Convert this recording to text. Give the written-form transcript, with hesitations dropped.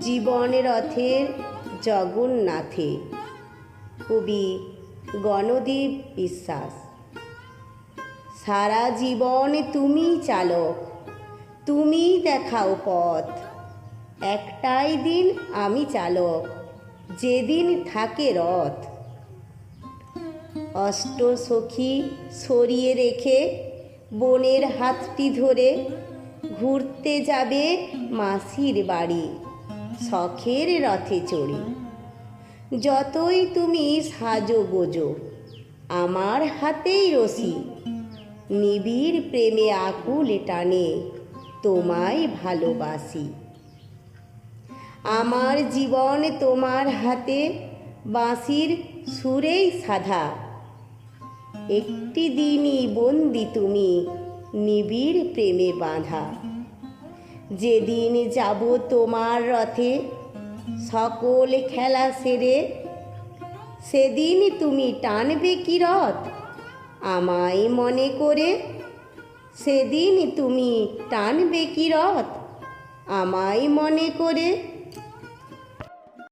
জীবন রথের জগন্নাথে। কবি গণদীপ বিশ্বাস। সারা জীবন তুমি চালক, তুমি দেখাও পথ। একটাই দিন আমি চালক, যেদিন থাকে রথ। অষ্টসখী সরিয়ে রেখে বোনের হাতটি ধরে ঘুরতে যাবে মাসির বাড়ি শখের রথে চড়ে। যতই তুমি সাজো গোজো, আমার হাতেই রশি। নিবিড় প্রেমে আকুল টানে তোমায় ভালোবাসি। আমার জীবন তোমার হাতে বাঁশির সুরেই সাধা। একটি দিনই বন্দি তুমি নিবিড় প্রেমে বাঁধা। যেদিন যাব তোমার রথে সকল খেলা সেরে, সেদিন তুমি টানবে কি রথ আমায় মনে করে। সেদিন তুমি টানবে কি রথ আমায় মনে করে।